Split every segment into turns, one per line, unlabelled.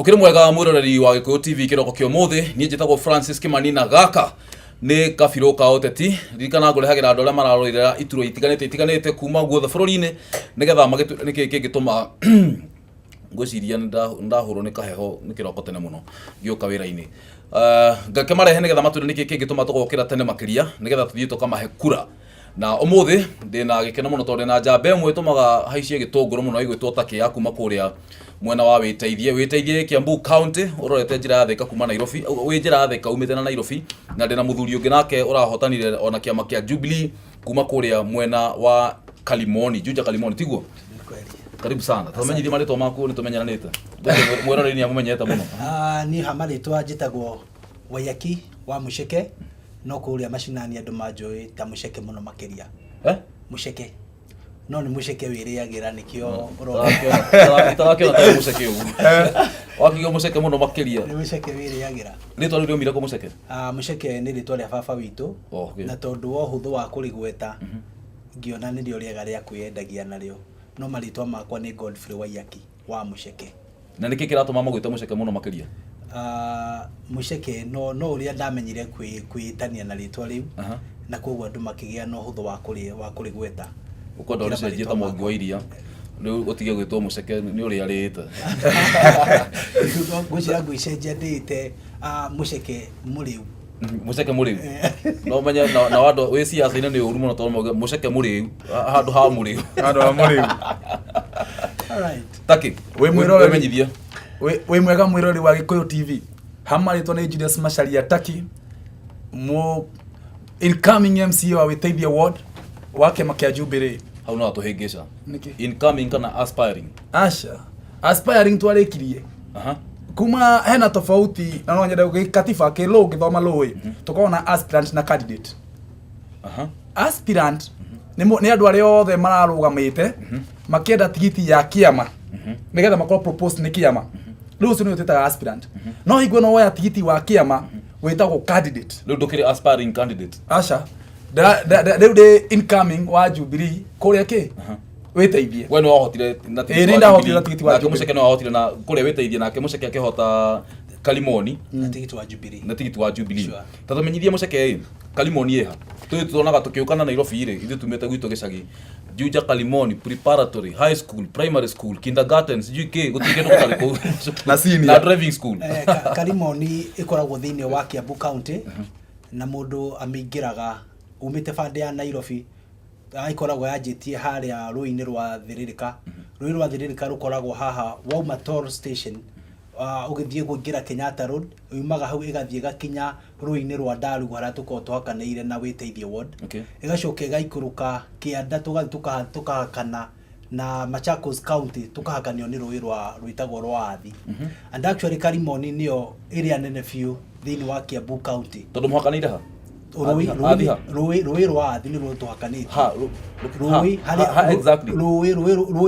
Ukiri mwega mwiroreri wa Gikuyu TV kiroko kio muthi nie njitagwo Francis Kimani na gaka ni kabiro ka oteti ririkana ngurehagira andu aria mararorera ituro itiganite kuma guothe bururi-ini nigetha niki ngwiciria ndahurwo ni kaheho ni kiroko tene muno gioka wira-ini ngakemarehe nigetha matwire niki kingituma tugokira tene makiria nigetha tuthie tukamahe kura na umuthi ndina gikena muno tondu na njamba imwe tumaga haicie gitunguru muno igwitwo taki ya kuma kuria mwena wa witeithie Kiambu County urorete njira ya theka kuma Nairobi wi njira ya theka umite na Nairobi na ndina muthuri ungi nake urahotanire ona kiama kia Jubilee kuma kuria mwena wa Kalimoni Juja Kalimoni tiguo karibu sana tumenyithie marito maku ni tumenyeranite mwiroreri ni amumenyete muno
ni hamarito njitagwo Wayaki wa Musheke no kuria mashinani andu manjui ta Musheke muno makiria Musheke no ni Musheke wiriagira nikio
urora tarakio ta Musheke ugu wakigo Musheke muno makiria
ni Musheke wiriagira
rito rĩu riumire ku Musheke
Musheke ni rito ria baba witu na tondu wa huthu wa kurigweta ngiona ni rio riega ria kwiendagia nario no maritwa makwa ni Godfrey Wayaki wa Musheke
na niki kiratuma magwita Musheke muno makiria
Musheke no uria ndamenyire kwitania na ritwa riu na koguo andu makigia no huthu wa kurigweta
uko ndo ricenjie ta mwangi wa iria riu utige gwitwo Musheke ni uria rite
gwicira gwicenjia ndite Musheke muriu
Musheke muriu no menya na wado wi siasa-ini ni uru muno tondu Musheke muriu handu ha muriu
alright
taki we mwiroreri menyithia we mwega mwiroreri wa Gikuyu TV hamaritwo ni Julius Macharia Taki mo incoming MC wa Witeithia Ward wake makia Jubilee
hau no atuhingica incoming kana aspiring
aspiring twarikirie kuma hena tofauti na no nyenda gikatiba ke lo githoma loi tukona aspirant na candidate aspirant ni andu aria othe mararugamite makienda tigiti ya kiama nigetha makorwo propose ni kiama riu ucio ni utetaga aspirant no higwe no waya tigiti wa kiama witagwo candidate
riu ndukiri aspiring candidate
riu de incoming wa Jubilee kuria ki witeithie
we no wahotire
na tigiti wa
Musheke no wahotire na kuria witeithie nake Musheke akihota Kalimoni
na tigiti wa Jubilee
tatumenyithie Musheke Kalimoni eha tuonaga tukiukana Nairobi ire ithu tumete gwito gicagi Juja Kalimoni preparatory high school primary school kindergarten sijui gutige ndo kale ko
na senior
na driving school
Kalimoni ikoragwo thiini wa Kiambu County na mundu amingiraga umite bande ya Nairobi aikoragwo yanjitie haria ruini rwa Thiririka ruini rwa Thiririka rukoragwo haha wauma toll station ugithie kuingira Kenyatta Road umaga hau igathie gakinya ruini rwa Ndaru haria tukotohakaneire na Witeithia Ward igacoka igaikuruka Kianda tukahakana na Machakos County tukahakanio ni rui rwitagwo rwa Athi and actually Kalimoni nio area nene few thini wa Kiambu County
tondu muhakanire ha
rui rwa Athi ni rwo tuhakanite
exactly
rui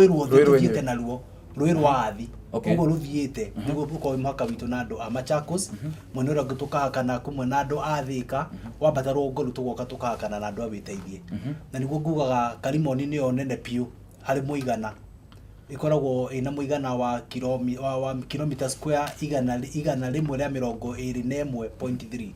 rwo thithiete na ruo rui rwa Athi ugo ruthiete niguo uko mwaka witu na andu a Machakos mwene uria tukahakana kumwe na andu a Thika wambata rwo tugoka tukahakana na andu a Witeithie na niguo ngugaga Kalimoni nio nene piu hari muigana ikoragwo ina muigana wa kilomita square igana rimwe ria 21.3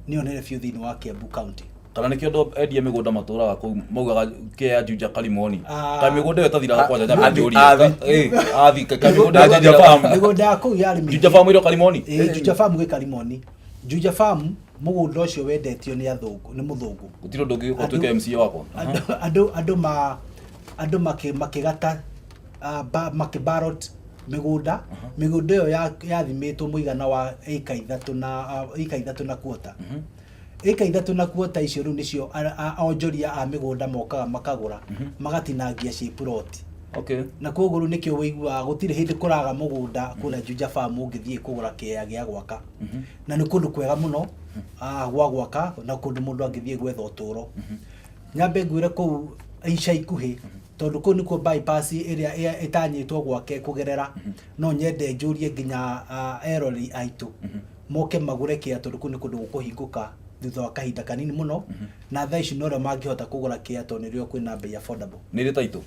nio nene piu thini wa Kiambu County
kana nikio ndo endia migunda maturaga ku maugaga kia Juja Kalimoni ta migunda yo tathira kwanja ta njuri athi ka migunda ya Juja farm
migunda ku yari
Juja farm iro Kalimoni
Juja farm ge Kalimoni Juja farm mugunda ucio wendetio ni athungu ni muthungu
gutiro ndungi utuike MC wakwa
andu makigata makibarot migunda yo yathimitwo muigana wa eka 3 na quarter eka 3 na quarter icio riu nicio onjoria a migunda mokaga makagura magatinangia ci plot na koguo riu nikio wigua gutire hindi kuraga mugunda kula Juja farm ungithie kugura kia gia gwaka na ni kundu kwega muno gwa gwaka na kundu mundu angithie gwetha uturo nyambe ngwire ku ica ikuhi tondu ku niko bypass area itanyitwo gwake kugerera no nyende njurie nginya erori aitu moke magure kia tondu ku nikundu gukuhinguka thutha wa kahinda kanini muno na thaa ici no mangihota kugura kia tondu nirio kwina bei affordable
ni ri taito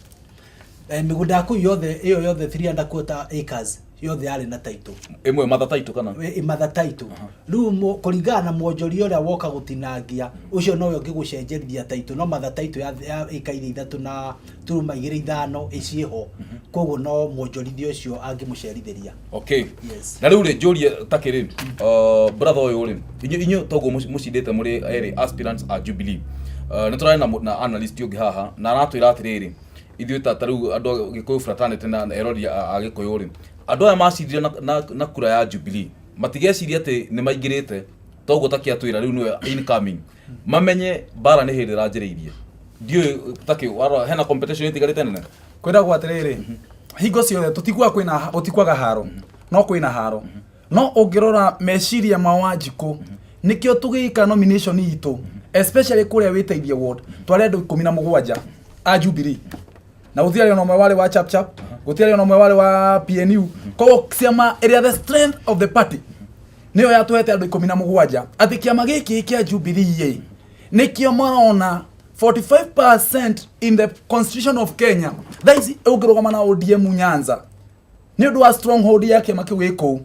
migunda yaku yothe 300 quarter acres yothe yari na title
imwe matha title kana
matha title riu kuringana na mwonjori uria woka gutinangia ucio nowe ngigucenjerithia title no matha title ya ikaire ithatu na turuma 2.5 iciho koguo no mwonjorithia ucio angimucerithiria.
Okay,
yes.
Na riu ri njurie takiri brother uyu ri inyo togo mucindite muri eri aspirants a Jubilee niturana na analyst ungi haha na aratwira atiriri ithuĩ ta riu andu Gikuyu fraternity na erori a Gikuyu ri andu aya macindire na kura ya Jubilee matigeciria ati ni maingirite toguo takiatwira riu niwe incoming mamenye bara ni hindi ranjiriirie ndiu taki hena competition itigarite nene
kwenda gwatiriri hingo ciothe tutikwaga haro no kwina haro no ungirora meciria ma Wanjiku nikio tugika nomination itu especially kuria witeithie ward twari andu 17 a Jubilee na guthiari no mwe wale wa chap chap guthiari no mwe wale wa PNU ko ciama area the strength of the party niyo yatuhete andu 17 ati kiama giki kia Jubilee nikio marona 45% in the constitution of Kenya that is ugirogama na ODM Nyanza ni undu wa stronghold yake makiwiko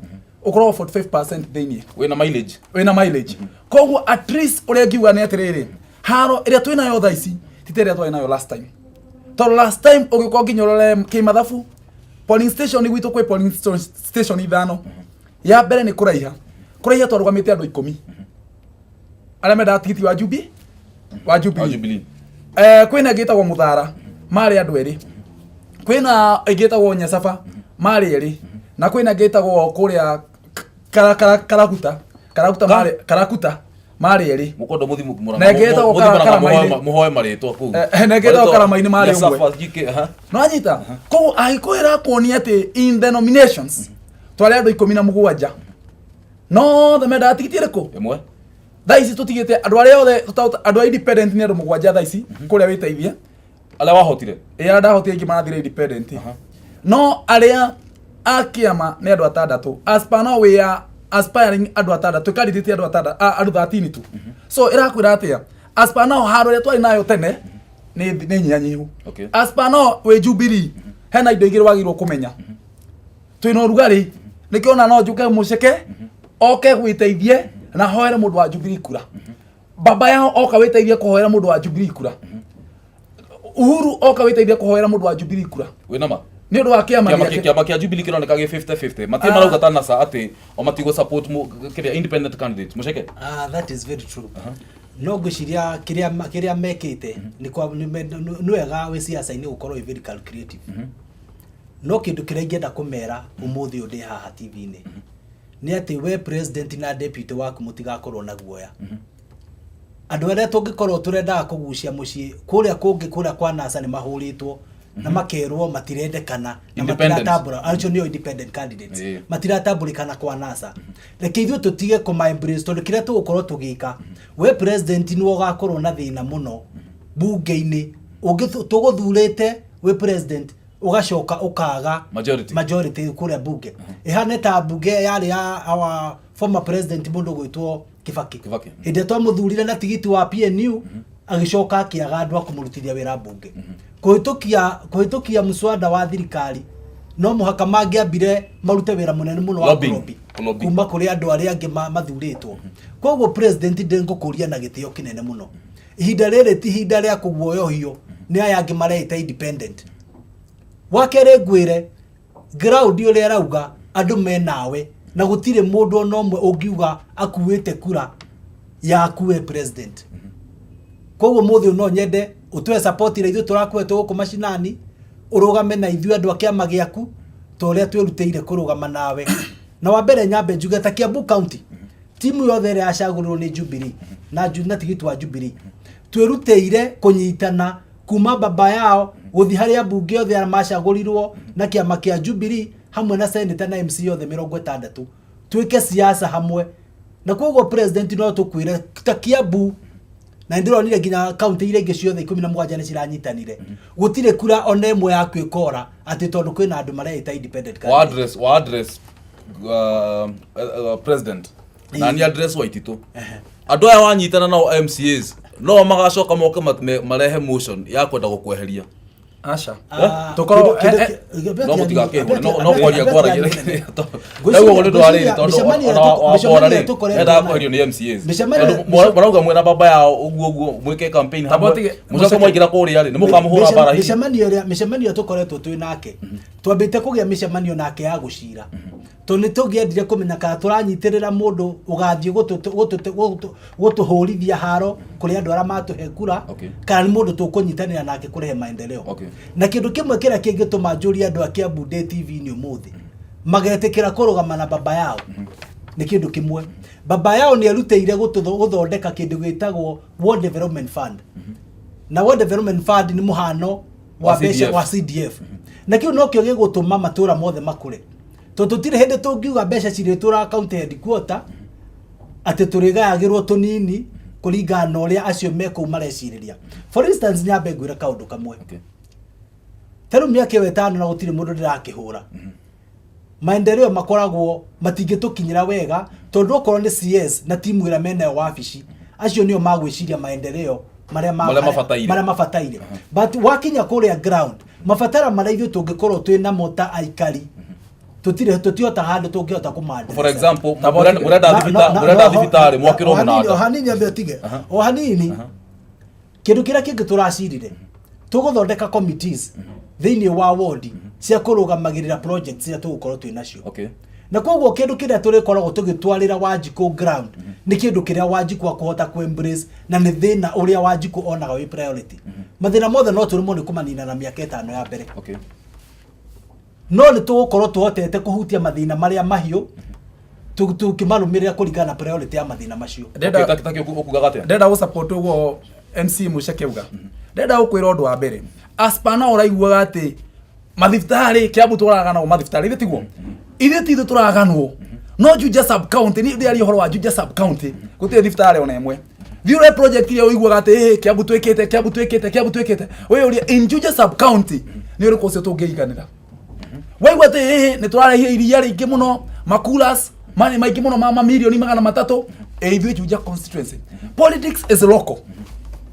ukoro 45% thini wina mileage koguo at least uria ngiuga ni atiriri haro iria twina yo thaici titeria twina yo last time to last time ugiko nginyorore kimathafu polling station gwitu kwi polling station ithano ya mbere ni kuraiha twarugamite andu 10 aria menda tigiti wa Jubilee kwina gitagwo Muthara mari andu eri kwina igitagwo Nyasafa mari eri na kwina gitagwo kuria Karakuta mari eri
mukondo muthimu
na gitagwo
muhoe maritwa ku
na gitagwo Karamaini mari umwe no anyita ko aikwira kuonia ati in the nominations twari andu 17 no the meda tigitire ko
imwe
thaici tutigite andu aria othe andu independent ni andu 7 thaici kuria witeithie
ala wahotire
ndahotire ingi marathire independent no aria akiama ni andu 6 aspana we ya aspiring andu 6 candidate andu 13 tu so irakwira atia aspana haro ria twari nayo tene ni nyanyihu aspana we Jubilee hena indo igiri wagirwo kumenya twina rugari nikiona no njuke muceke oke gwiteithie na hoere mundu wa Jubilee kura baba yao oka witeithie kuhoera mundu wa Jubilee kura Uhuru oka witeithie kuhoera mundu wa Jubilee kura
wina ma
ni undu wa kiama
kia Jubilee kironeka gi 50-50 matie marauga tana sa ati o matigo support kiria independent candidate muceke
that is very true no ngwiciria kiria mekite ni kwa ni wega we siasa ini gukorwo very calculative no kindu kiria ingenda kumera umuthi undi haha TV ni ni ati we president na deputy waku mutigakorwo na guoya andu aria tungikorwo turenda kugucia mucii kuria kwa NASA ni mahuritwo na makerwo matirendekana na matiratambura acho niyo independent candidates matiratamburikana kwa NASA reke ithuĩ tutige kuma embrace tondu kiria tugukorwo tugika we president ni ugakorwo na thina muno bunge-ini tuguthurite we president ugacoka ukaga majority kuria bunge ihane ta bunge yari ya our former president mundu gwitwo Kibaki hinde twa muthurire na tigiti wa PNU agicoka akiaga andu akumurutithia wira bunge kuhitukia muswada wa thirikari no muhaka mangiambire marute wira munene muno wa lobby kuma kuri andu aria angi mathuritwo koguo president ndengukuria na gitio kinene muno ihinda riri ti ihinda ria kuguoyohio ni aya angi mareita independent wakere ngwire ground uria arauga andu menawe na gutire mundu ono omwe ungiuga akuite kura ya kuwe president koguo muthi no nyende utwe support ira ithu turakwetwo guku mashinani urugame na ithu andu akiama giaku to uria twirutire kurugama nawe na wa mbere nyambe njuge ta Kiambu County timu yothe ira yacagurwo ni Jubilee na tigiti wa Jubilee twirutire kunyitana kuma baba yao guthi haria bunge yothe ya macagurirwo na kiama kia Jubilee hamwe na senator na MC yothe 60 twike siasa hamwe na koguo president no tukwire ta Kiambu na ndironire nginya county ire ingi ciothe 17 ni ciranyitanire gutire kura ona imwe ya kwikora ati tondu kwina andu mareita independent
candidate wa address president na ni address Waititu andu aya wanyitana nao MCAs no magacoka moke marehe motion ya kwenda gukweheria
Acha.
Tokoro no mutigake no kwaria kwaragia. Ndio ngo ndo ari tondu ona tukore enda kwario ni MCAs. Marauga mwena baba yao uguo mwike campaign hamwe. Mucoka mwagira kuria ri ni mukamuhura bara hihi.
Micemanio tukoretwo twi nake. Twambite kugia micemanio nake ya gucira. Toni tugiendire kumenya kana turanyitirira mundu ugathie gutuhurithia haro kuri andu ara matuhe kura kana ni mundu tukunyitanira nake kurehe maendeleo. Na kindu kimwe kira kingituma njuri andu a Kiambu Day TV ni umuthi magetikira kurugama na baba yao ni kindu kimwe. Baba yao ni arutire guthondeka kindu gitagwo World Development Fund. Na World Development Fund ni muhano wa besha wa CDF. Na kiu no kio gigutuma matura mothe makure. Tutire hende tungiuga besha ciretura account headquarter ati turigayagirwo tunini kuringa na uria acio meko mareciriria. For instance nyambe ngwira kaundu kamwe. Teru miaka 5 na gutire mundu ndirakihura. Maendeleo makoragwo matingitukinyira wega tondu okorwo ni CS na timu ira mena wabici acio nio magwiciria maendeleo maria mafataire. But wakinya kuria ground mafatara maria ithu tungikorwo twina mota aikari tutihota handu tungihota kumanda.
For example murenda thibitari mwakiro munanda
hanini ambe tige hanini kindu kira kingi turacirire tuguthondeka committees thiini wa ward cia kurugamagirira projects cia tugukorwo twi nacio. Na koguo kindu kiria turikoragwo tugitwarira Wanjiku ground ni kindu kiria Wanjiku akuhota ku embrace na ni thina uria Wanjiku onaga wi priority. Mathina mothe no turimo ni kumanina na miaka 5 ya mbere. No ni tugukorwo tuhotete kuhutia mathina maria mahiu tukimarumirira kuringana na priority ya mathina macio.
Ndenda gu support ugo MC Mucekeuga. Ndenda gukwira undu wa mbere aspana uraiguaga ati mathibitari Kiambu turaga na mathibitari itiguo ithu turaganwo no Juja sub county ni ndi horo wa Juja sub county gutire thibitari ona imwe thiure project ile uiguaga ati Kiambu twikite we uri in Juja sub county ni uri kose tungeiganira waigua ati ni turarehia iria ringi muno makulas mani maingi muno mama milioni 300 ithu Juja constituency. Politics is local.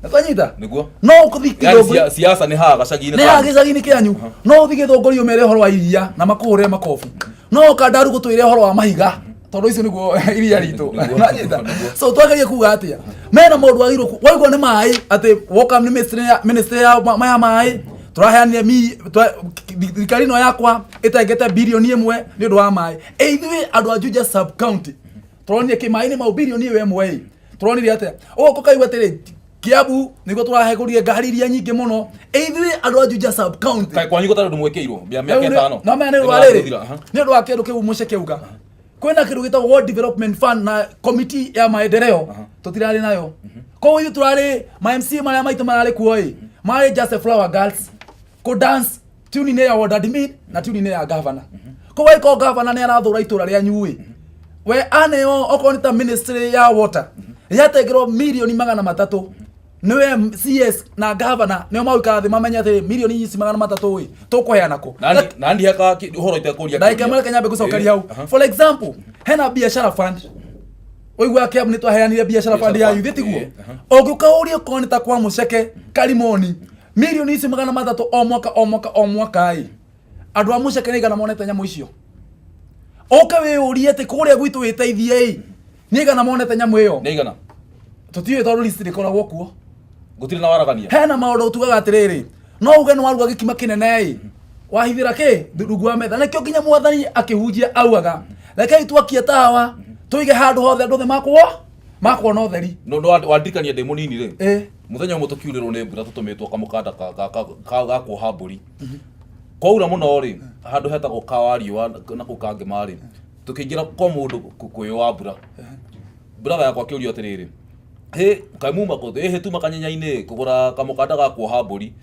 Natanyita
niguo
no kuthikithio
siasa ni haga gacagini
ne haga gacagini kianyu no thikithongorio mere horo wa iria na makuhure makofu no kandaru gutwire horo wa mahiga tondu icio niguo iria ritu natanyita so twakagia kuga atia mena mundu agiro waigua ni mai ati woka ni ministry ya mai turaheania thirikari no yakwa itengete bilioni 1 ni undu wa mai ithui andu a Juja sub county turonie kimai ni mau bilioni 1 turonire atia uko kaigua atiri Kiambu niko turahegurie ngari iria nyingi muno ithui andu a Juja sub county
kai kwanyu gutaru ndumwekeirwo miaka 5
no mena ni rwariri ni undu wa kindu kiu Mucekeuga kwina kindu gitagwo World Development Fund na committee ya maendeleo tutirari nayo kwa hiyo turari ma MC maria maitu marari kuoi mari just a flower girls ko dance tune ne ya ward admin na tune ne ya governor kwa hiyo governor ne arathura itura ria nyui we aneo okonita ministry ya water yategero milioni 300 niwe CS na governor nio mauka thi mamenya thi milioni 300 tukuheana ko
nandi haka uhoro itakuria
ndaika mara kanyambe gucokeria hau for example hena biashara fund oigwa Kiambu ni twaheanire biashara fund ya youth tiguo ogukauria konita kwa Muceke Kalimoni milioni 300 o mwaka ai andu a Muceke ni gana monete nyamu icio oka we urie te kuria gwitu witeithie ni gana monete nyamu iyo
ni gana
tutiwe tondu list rikoragwo kuo
gutire na waragania
hena maundu tugaga atiriri no uge no waruga gikima kinene wahithira ki rungu wa metha nakio nginya mwathani akihunjia auaga rekei twakie tawa tuige handu hothe nduthe makwo no theri
no wandirikania ndi munini ri muthenya umwe tukiurirwo ni mbura tutumitwo kamukanda ga kuoha mburi kwaura muno ri handu hetagwo kawariwa na kukange mari tukiingira kwa mundu kuyoa mbura brother yakwa kiurio atiriri kaimuma ko tu makanyanya-ini kugura kamukanda ga kuoha mburi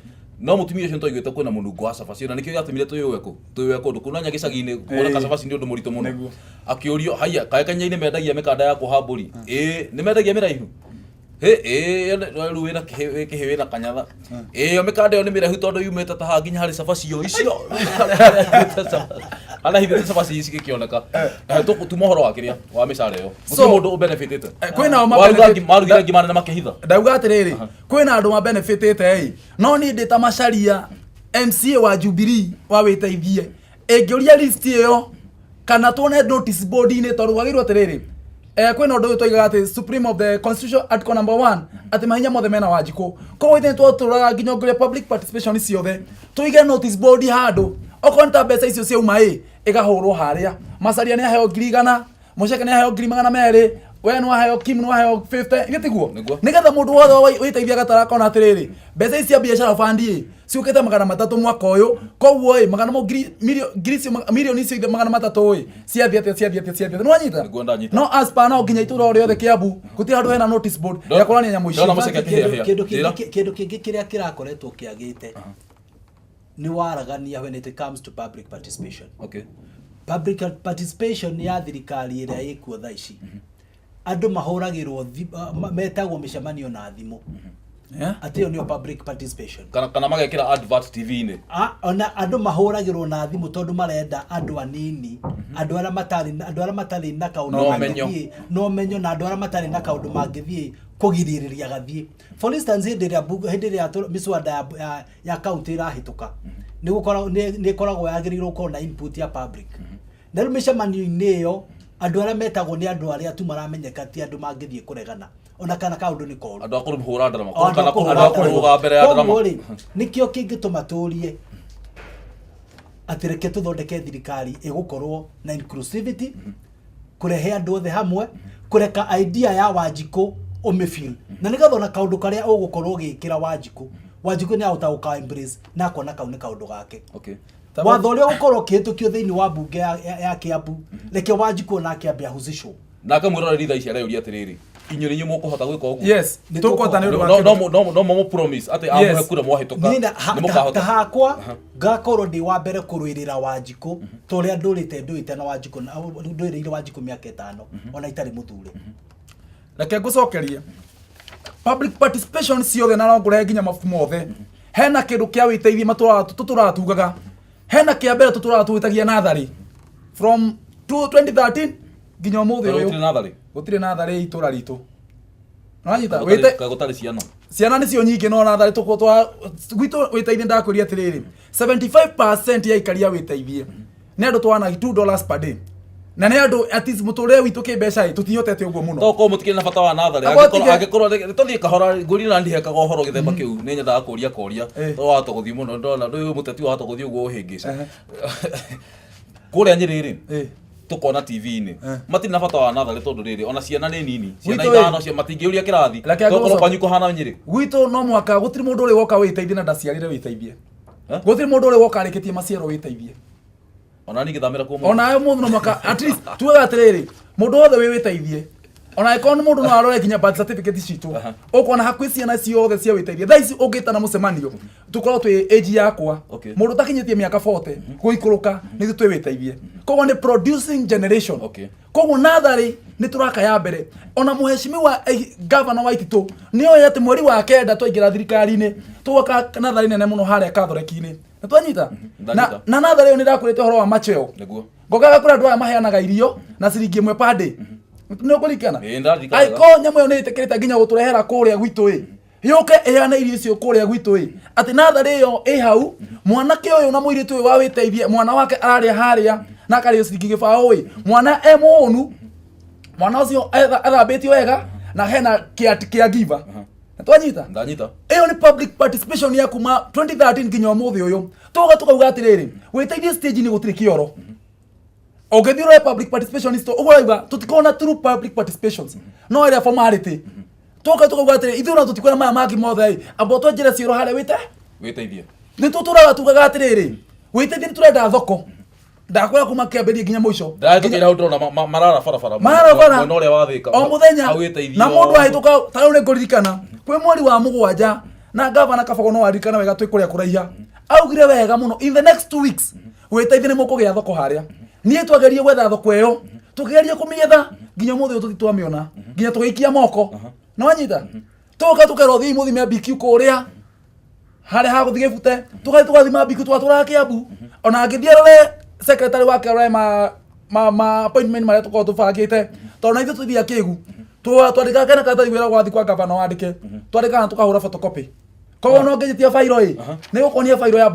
no mutumia ucio ntoigwete kwina munungu wa cabaci na nikio yatumire tuyoe kundu kunanya gicagi-ini kuona cabaci ni undu muritu muno akiurio haya kae kanya-ini mendagia mikanda ya kuoha mburi ni mendagia miraihu ruwe na kihiwe na kanyatha yo mikanda yo ni miraihu tondu yumite ta ha nginya hari cabaci yo icio ana hithi cabaci ici gikioneka tukutuma horo wa kiria wa micare yo so mundu benefitite
kwina o
marugira ngimana na makihitha
ndauga atiriri kwina andu ma benefitite no ni ndi ta macaria MCA wa Jubilee wa witeithie engeuria list iyo kana tuone notice board ini tondu wagirwo atiriri kwina undu uyu twigaga ati Supreme of the Constitution article number 1 ati mahinya mothe mena Wanjiku ko ithe twaturaga nginya ngure public participation ciothe tuige notice board handu okonta mbeca icio ciauma igahurwo haria macaria ni aheo 100 muceke ni aheo 200 we no aheo Kim no aheo 50 igitiguo nigetha mundu wothe witeithia gatara kona atiriri mbeca ici cia biashara fund ciukite 300 mwaka uyu koguo magana milioni icio 300 ciathie no anyita no as pa no nginya itura ori othe Kiambu guti handu hena notice board ya kurania nyamu icio
kindu kingi kiria kirakoretwo kiagite ni waragania when it comes to public participation.
Okay.
Public participation ya thirikari iria ikuo tha ici andu mahuragirwo metagwo micemanio na thimu ati yo ni public participation
kana magekira advert TV ini
ona andu mahuragirwo na thimu tondu marenda andu anini andu ara matari na kaundu mangithie no menyo na andu ara matari na kaundu mangithie kugiririria gathie. For instance hindi ria miswada ya county irahituka ni koragwo yagirirwo ko na input ya public na micemanio-ini iyo andu ara metagwo ni andu aria tu maramenyeka ti andu mangithie kuregana ona kana kaundu ni koru
andu akuru hura ndarama kana kuruga mbere ya ndarama
nikio kingituma turie atireke tuthondeke thirikari igukorwo na inclusivity kurehe andu othe hamwe kureka idea ya Wanjiku umefeel na nigatho na kaundu karia ugukorwo gikira Wanjiku ni ahota uka embrace na kona kauni kaundu gake.
Okay.
Watho uria ukorwo kihitukio thiini wa bunge ya Kiambu reke Wanjiku na kiambia huzisho
na kamwira ritha ici arauria atiriri inyuri nyu mukuhota gwika uguo
yes tukota ni
no mo promise ati amuhe kura mwahituka
ni mukuhota hakwa ngakorwo ndi wa mbere kurwirira Wanjiku toria ndurite na Wanjiku ndurire Wanjiku miaka 5 ona itari muthure
reke ngucokerie public participation ciothe na ngure nginya mafu mothe hena kindu kia witeithie maturatugaga hena kia mbere tuturatuitagia nathari from 2013 nginya muthe uyu gutire nathari itura ritu nanyita
wite gutari ciana
ni cio nyingi no nathari tukotwa gwitu witeithie ndakuria atiriri 75% ya ikaria witeithie ni andu twana $2 per day na ne andu at least muture witu ke mbeca tutihotete uguo muno
toko mutikire na bata wa nathari agikorwo tuthie kahora nguri na ndihe kagohoro githemba kiu ni nyenda akuria to wato guthii muno ndona ndu muteti wato guthii uguo uhingica kuria nyiriri tukona TV-ini matiri na bata wa nathari tondu riri ona ciana ni nini ciana ithano cia matingiuria kirathi tokorwo kwanyu kuhana nyiri
gwitu no mwaka gutiri mundu uri woka witeithie na ndaciarire witeithie gutiri mundu uri woka areketie maciaro witeithie
ona ni githamira ku
ona ayo mundu no mwaka at least tuwe atiriri mundu wothe wi witeithie ona ikono mundu no arore kinya birth certificate citu ukona hakwi ciana ciothe cia witeithie thaa ici ungita na mucemanio tukorwo twi age yakwa mundu takinyitie miaka 40 guikuruka ni twi witeithie koguo ni producing generation koguo nathari ni turaka ya mbere ona muheshimiwa governor wa Ititu ni oya ati mweri wa kenda twaingira thirikari-ini tuoka nathari nene muno haria Katholiki-ini twanyita na nathari ni ndakurite horo wa macheo ngogaga kura andu aya maheanaga irio na ciringi 1 per day no kulikana aiko nyamu yo ni itikirite nginya guturehera kuria gwitu yuke ehana irio icio kuria gwitu ati nathari yo hau mwanake uyu na muiritu uyu wa witeithie mwana wake araria haria na kari ciringi gibao mwana emunu mwana ucio athambitio wega na hena kia giver twanyita
ndanyita
iyo ni public participation ya kuma 2013 nginya umuthi uyu tukauga atiriri witeithie stage ni gutiri kioro ogethiro public participation isto uguraiba tutikona true public participations no area formality tukauga atiriri ithuna tutikona maya magi mothe abo twajira ciro haria
witeithie
ni tuturaga tugaga atiriri witeithie turenda thoko ndakwira kuma kiamberie nginya muico
ndatukira ndona marara barabara no ria wathika
o muthenya na mundu ahituka tarau ni nguririkana kwi mweri wa mugwanja na governor Kabogo no arikana wega twikuria kuraiha augire wega muno in the next 2 weeks witeithie ni mukugia thoko haria nie twagerie gwetha thoko iyo tukigerie kumietha nginya muthe tutitwamiona nginya tugikia moko no anyita tukerwo thii muthime BQ kuria haria ha guthige bute tugathima BQ twaturaga Kiambu ona angithie rore secretary wake rore ma appointment maria tukorwo tubangite tona ithu tuthia Kigu twandika kana katathi wira gwathi kwa governor wandike twandika tukahura photocopy Kwa no ngejitia fairo ne ukonia fairo ya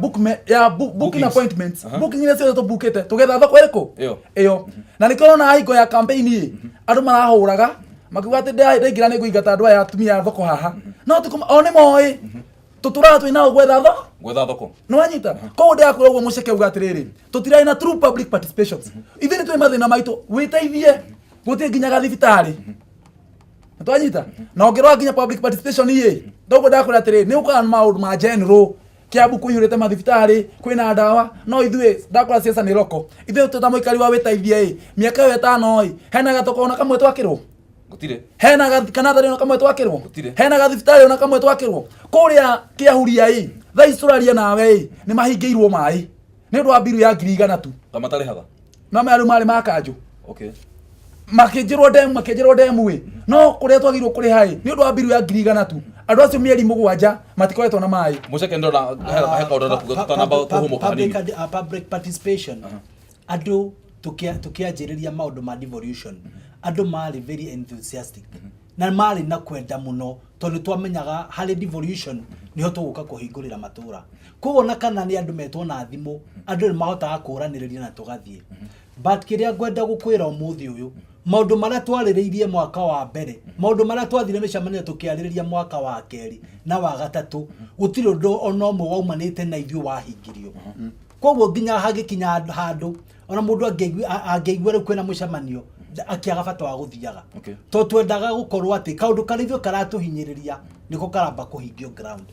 booking appointments booking ile sio to bookete tugetha thoko eriko iyo na nikoro na higo ya campaign andu marahuraga makiuga ati ndaingira ni kuingata andu aya atumia thoko haha no tukum one moi tutura twina gwetha thoko no anyita ko ndia kura ugo muceke uga atiriri tutirai na true public participations ithini twi mathina maitu witeithie guti nginya gathibitari twanyita na ongirwa nginya public participation ndogo ndakura atiriri ni uka maundu ma general Kiambu kuihurite mathibitari kwina ndawa no ithue ndakora siasa ni roko ithue tutamuikari wa witeithie miaka 5 hena gatoko ona kamwe twakirwo
gutire
hena kanadari ona kamwe twakirwo gutire hena gathibitari ona kamwe twakirwo kuria kiahuria tha Australia nawe ni mahingiirwo mai ni ndu wa biru ya 100 tu
kamatari haga
na maru mari makanju
okay
makijirwo demu no kuria twagirwo kuri hai ni ndu wa biru ya 100 tu andu acio mieri 7 matikoretwo na mai
muceke ndora heka ndora kugutana ba kuhumuka hanini
public participation andu tukianjiriria maundu ma devolution andu mari very enthusiastic na mari na kwenda muno tondu twamenyaga hari devolution niho tuguka kuhingurira matura kuona kana ni andu metwo na thimu andu ni mahotaga kuraniriria na tugathie but kiria ngwenda gukwira umuthi uyu maundu maria twaririirie mwaka wa mbere maundu maria twathire micamania tukiaririria mwaka wa keri na wa gatatu gutiri undu ona umwe waumanite na ithuĩ wahingirio koguo nginya hagikinya handu ona mundu angeigua riu kwina mucamanio akiaga bata wa guthiaga to twendaga gukorwo ati kaundu karithio karatuhinyiriria niko karamba kuhingio ground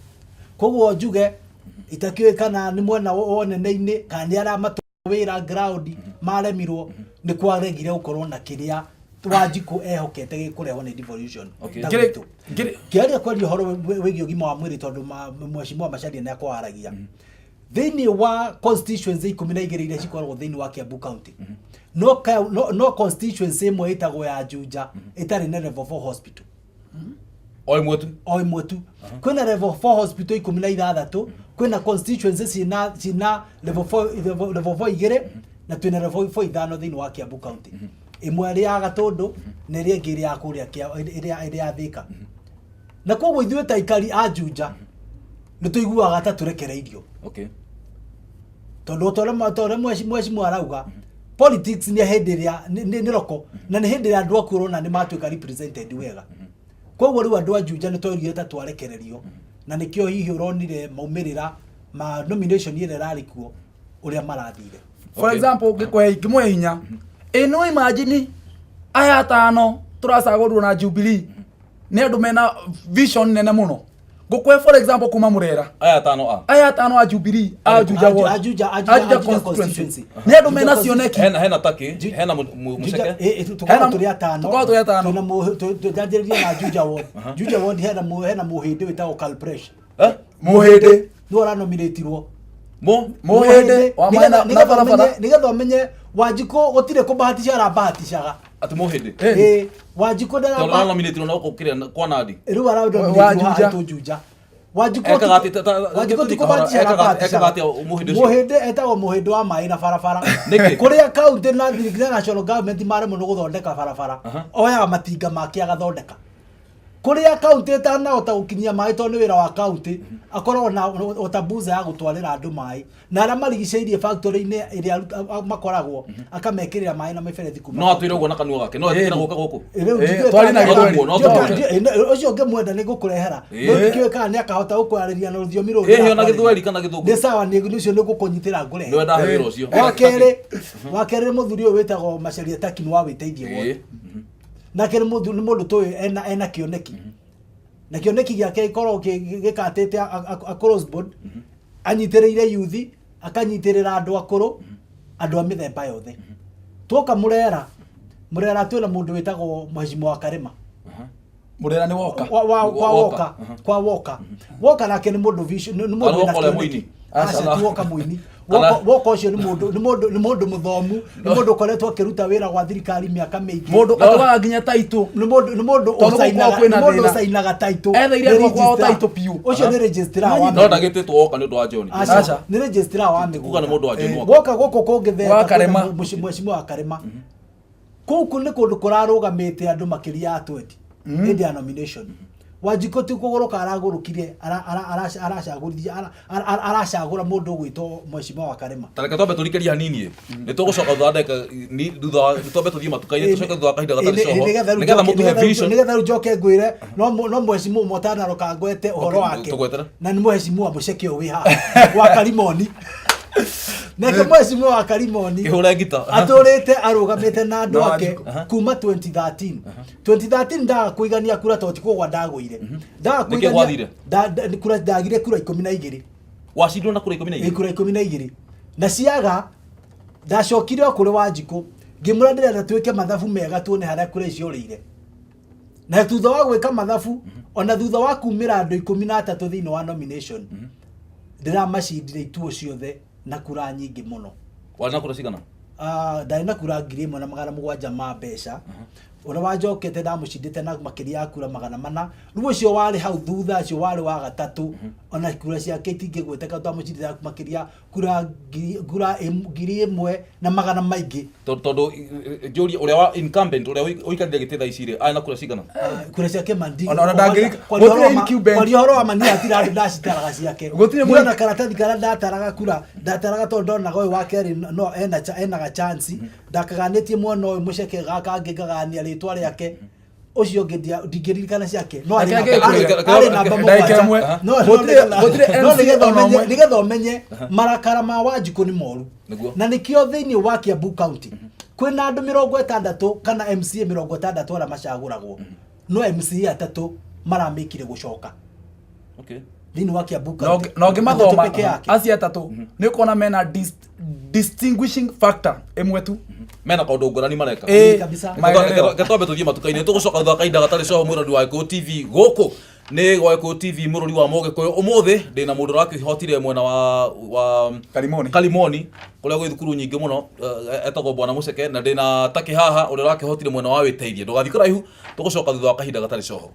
koguo njuge itakiwe kana ni mwena wonene-ini kana ni aramatu wira ground maremirwo ni kwaregire gukorwo na kiria Wanjiku ehokete gikureho ni devolution kiaria kwari horo wigi ugima wa mwiri tondu mheshimiwa Macharia ni akwaragia thini wa constituency 12 iria cikoragwo thini wa Kiambu County no constituency imwe itagwo ya Juja itari na level 4 hospital oi mwetu kwina level 4 hospital 16 kwina constituency cina level 4 igire na twina level 4 ithano thini wa Kiambu County imwe ri ya Gatundu na ri ngiri ya kuria iria Thika na koguo ithuĩ ta ikari a Juja ni tuiguaga ta turekereirio tondu tore mheshimiwa arauga politics ni hindi ria ni roko na ni hindi ria andu akurwo na ni matuika represented wega koguo riu andu a Juja ni twairire ta twarekererio na nikio hihi uronire maumirira ma nomination ile rari kuo uria marathire
for example ngikwe kimwe hinya eno imagine aya tano turacagurwo na Jubilee ni andu mena vision nene muno ngukwe for example kuma Murera aya tano a Jubilee a Juja constituency ni andu mena cioneki
hena taki hena muceke
tukao turi atano tunajanjiriria na Juja ward hena muhindi witagwo Calpresh
muhindi
no ranominatirwo
muhindi wa maana na barabara
nigetha umenye Wanjiku gutire kubahatisha arabahatishaga
ati muhindi
Wanjiku
ndara nominatirwo na ukiria kwa nadi
riu araundo Juja Wanjiku tukubahatisha muhindi etagwo muhindi wa mai na barabara kuria county na national government mare muno guthondeka barabara oya matinga make agathondeka kuria county tanahota gukinyia mai tondu wira wa county akorwo na otabuza ya gutwarira andu mai na ara marigiceirie factory ine iria makoragwo akamekirira mai na miberethi kuma
no atwire ugo na kanua gake no athikira guka guku
twari na githweri
ucio ngemwenda ni gukurehera no kiwe kana ni akahota gukwariria na ruthiomi ru
hiyo na githweri kana githungu
ni sawa ni ucio ni gukunyitira ngure
no ndahira ucio
wakere muthuri uyu witagwo Macharia Taki wa witeithie wo na kere mundu toyo ena kioneki na kioneki giake ikorwo gikatete a crossboard anyitireire youth akanyitirira andu akuru andu a mithemba yothe twoka Murera twina mundu witagwo Mheshimiwa Karima
Murera ni
kwa woka nake ni mundu vision ni mundu na kioneki woka muini woko cio ni mundu muthomu ni mundu koretwo akiruta wira gwa thirikari miaka mingi
mundu atwaga nginya taito
ni mundu usainaga taito
ethaire kwa taito piu
ucio ni registrar wa
no ndagititwo woka ni undu wa John
acha ni registrar wa migu
kuga ni mundu wa John
woka goko kongetheta
wa Karema
Mheshimiwa wa Karema kuku ni kundu kurarugamite andu makiria ya 20 hindi ya nomination Wanjiko ti kugoroka aragurukire aracagura mundu gwitwo Mheshimiwa wa Karema.
Tareka twambe turikeria hanini ni tugucoka thondeka ni thutha twambe tuthie matukaini tucoke thutha kahinda gatari coho nigetha mutuhe vision
nigetha njoke ngwire no Mheshimiwa motana roka ngwete uhoro wake na ni Mheshimiwa muceke wi ha wa Karimoni neke Mheshimiwa wa Karimoni
kihura ngita
aturite arugamite na andu ake kuma 2013 2013 nda kuigania kura toti kugwa ndagwire nda kuigania kura ndagire kura 12
wacindwo na kura 12
kura 12 na ciaga ndacokire kuri Wanjiko ngimurandira na twike mathabu mega tuone haria kura icio rĩire na thutha wa gwika mathabu ona thutha wa kumira andu 13 thiini wa nomination ndiramacindire ituo ciothe na kura nyingi muno.
Wana kura cigana?
Ndari na kura 1,700 ma mbeca. Ona wajokete ndamucindite na makiria kura 400. Ruo cio wari hau thutha cio wari wa gatatu. Ona kura ciake itingigweteka twamucindite makiria kura 1,000 na magana maingi.
Tondu njuri uria wa incumbent uria uikarire gititha icire ana kura cigana?
Kura ciake mandi.
Ona ndangirika gutire incumbent.
Kwa horo wa mani atira ndacitaraga ciake.
Gutire
mwana karatathi kara ndataraga kura. Ndataraga tondu ndona goi wake no ena chance. Ndakaganitie mwana uyu muceke gaka ngigagania ritwa riake. Ucio ngidia ndingirikana ciake no ari namba mugwanja no nigetha umenye marakara ma Wanjiko ni moru na nikio thiini wa Kiambu County kwina andu 60 kana MCA 60 ara macaguragwo no MCA 3 maramikire gucoka thiini wa Kiambu County
no ngimathoma acia 3 ni kuona mena distinguishing factor imwe tu
mena kaundu ngurani mareka
kabisa
gatwambe tuthie matukaini tugucoka thutha kahinda gatari coho mwirori wa Gĩkũyũ TV guku ni gwa Gĩkũyũ TV mũrori wa Mũgĩkũyũ umuthi ndina mundu rakihotire mwena wa Kalimoni kuria gwi thukuru nyingi muno etagwo Bwana Muceke na ndina Taki haha uria rakihotire mwena wa Wĩteithie ndugathikira ihu tugucoka thutha wa kahinda gatari coho.